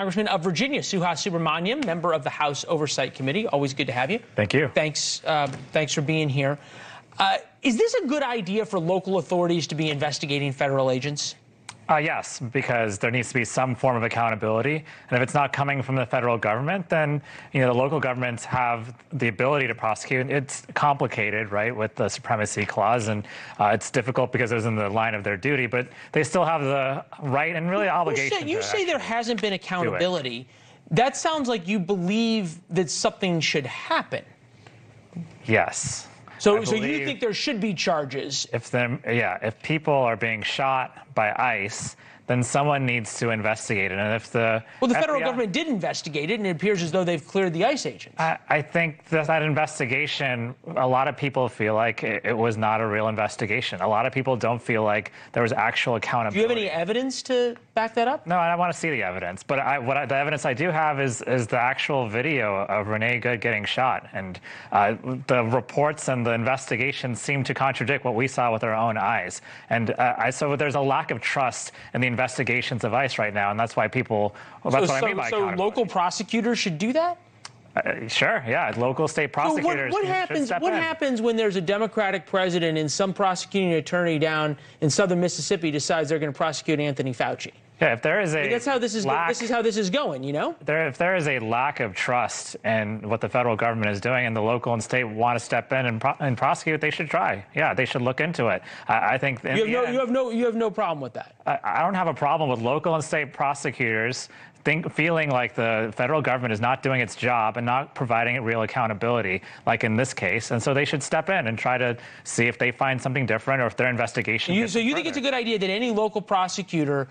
Congressman of Virginia, Subramanyam, member of the House Oversight Committee. Always good to have you. Thank you. Thanks for being here. Is this a good idea for local authorities to be investigating federal agents? Yes, because there needs to be some form of accountability. And if it's not coming from the federal government, then the local governments have the ability to prosecute. It's complicated, right, with the supremacy clause, and it's difficult because it was in the line of their duty. But they still have the right and really obligation. You say there hasn't been accountability. That sounds like you believe that something should happen. Yes. So you think there should be charges? If people are being shot by ICE, then someone needs to investigate it. And if the federal government did investigate it, and it appears as though they've cleared the ICE agents. I think that investigation, a lot of people feel like it was not a real investigation. A lot of people don't feel like there was actual accountability. Do you have any evidence to back that up? No, I want to see the evidence. But the evidence I do have is the actual video of Renee Good getting shot. And the reports and the investigations seem to contradict what we saw with our own eyes. And so there's a lack of trust in the investigations of ICE right now, and that's why people. Well, that's what I mean by accountability. So local prosecutors should do that? Sure, yeah. Local state prosecutors. What happens when there's a Democratic president and some prosecuting attorney down in southern Mississippi decides they're going to prosecute Anthony Fauci? Yeah, if there is a that's how this is. This is how this is going. If there is a lack of trust in what the federal government is doing, and the local and state want to step in and prosecute, they should try. Yeah, they should look into it. I think you have no problem with that. I don't have a problem with local and state prosecutors feeling like the federal government is not doing its job and not providing it real accountability, like in this case. And so they should step in and try to see if they find something different or if their investigation. So you think it's a good idea that any local prosecutor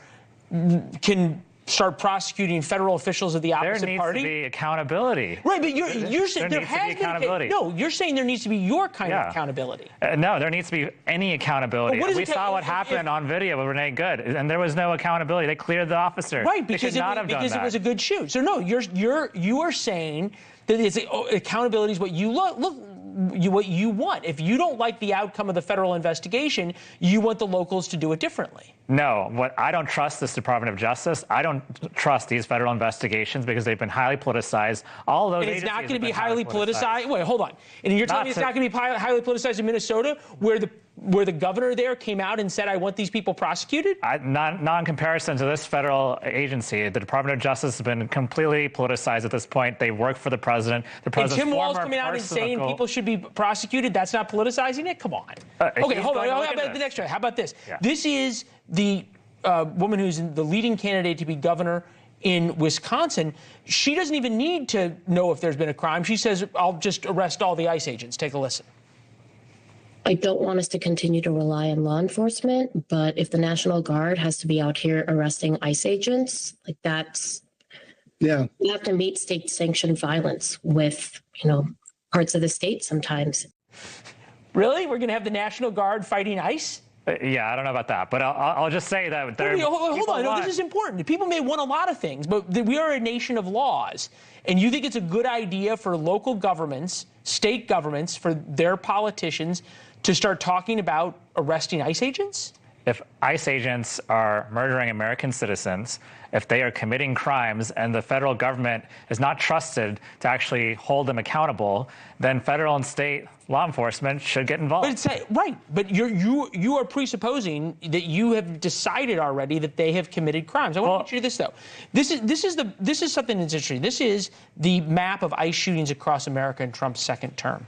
can start prosecuting federal officials of the opposite party? There needs to be accountability. Right, but you're saying there has been accountability. No, you're saying there needs to be your kind of accountability. No, there needs to be any accountability. We saw what happened on video with Renee Good, and there was no accountability. They cleared the officer. Right, because it was a good shoot. So no, you are saying that accountability is what you what you want. If you don't like the outcome of the federal investigation, you want the locals to do it differently. No, I don't trust this Department of Justice. I don't trust these federal investigations because they've been highly politicized. All those agencies. It's not going to be highly politicized. Wait, hold on. And you're telling me it's not going to be highly politicized in Minnesota, where the governor there came out and said, "I want these people prosecuted"? Not in comparison to this federal agency. The Department of Justice has been completely politicized at this point. They work for the president. The president's and Tim Walz coming out and saying people should be prosecuted. That's not politicizing it. Come on. Okay, hold on. How about the next one? How about this? Yeah. This is the woman who's the leading candidate to be governor in Wisconsin. She doesn't even need to know if there's been a crime. She says, "I'll just arrest all the ICE agents." Take a listen. I don't want us to continue to rely on law enforcement, but if the National Guard has to be out here arresting ICE agents, like that's, we have to meet state-sanctioned violence with, parts of the state sometimes. Really? We're going to have the National Guard fighting ICE? Yeah, I don't know about that, but I'll just say that hold on. No, this is important. People may want a lot of things, but we are a nation of laws. And you think it's a good idea for local governments, state governments, for their politicians to start talking about arresting ICE agents? If ICE agents are murdering American citizens, if they are committing crimes and the federal government is not trusted to actually hold them accountable, then federal and state law enforcement should get involved. But you are presupposing that you have decided already that they have committed crimes. I want to get you to this though. This is something that's interesting. This is the map of ICE shootings across America in Trump's second term.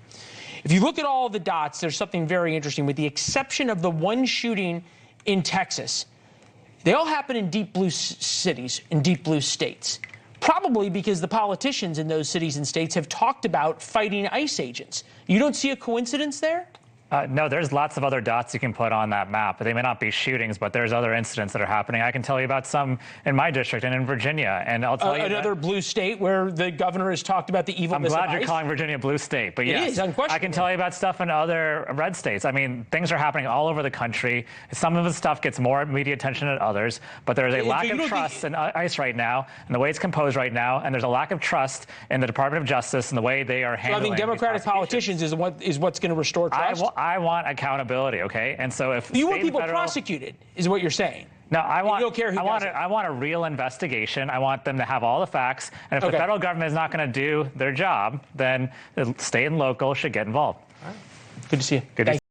If you look at all the dots, there's something very interesting. With the exception of the one shooting in Texas, they all happen in deep blue cities, in deep blue states. Probably because the politicians in those cities and states have talked about fighting ICE agents. You don't see a coincidence there? No, there's lots of other dots you can put on that map. They may not be shootings, but there's other incidents that are happening. I can tell you about some in my district and in Virginia, and I'll tell you another blue state where the governor has talked about the evilness of ICE. I'm glad you're calling Virginia a blue state, but yes, it is, unquestionably. I can tell you about stuff in other red states. I mean, things are happening all over the country. Some of the stuff gets more media attention than others, but there's a lack of trust in ICE right now, and the way it's composed right now, and there's a lack of trust in the Department of Justice and the way they are handling. So I think Democratic politicians is what's going to restore trust. I want accountability, okay? And so if you want state and people federal, prosecuted, is what you're saying. no, I want. You don't care who does it. I want a real investigation. I want them to have all the facts. And if the federal government is not going to do their job, then the state and local should get involved. All right. Good to see you. Good to see you.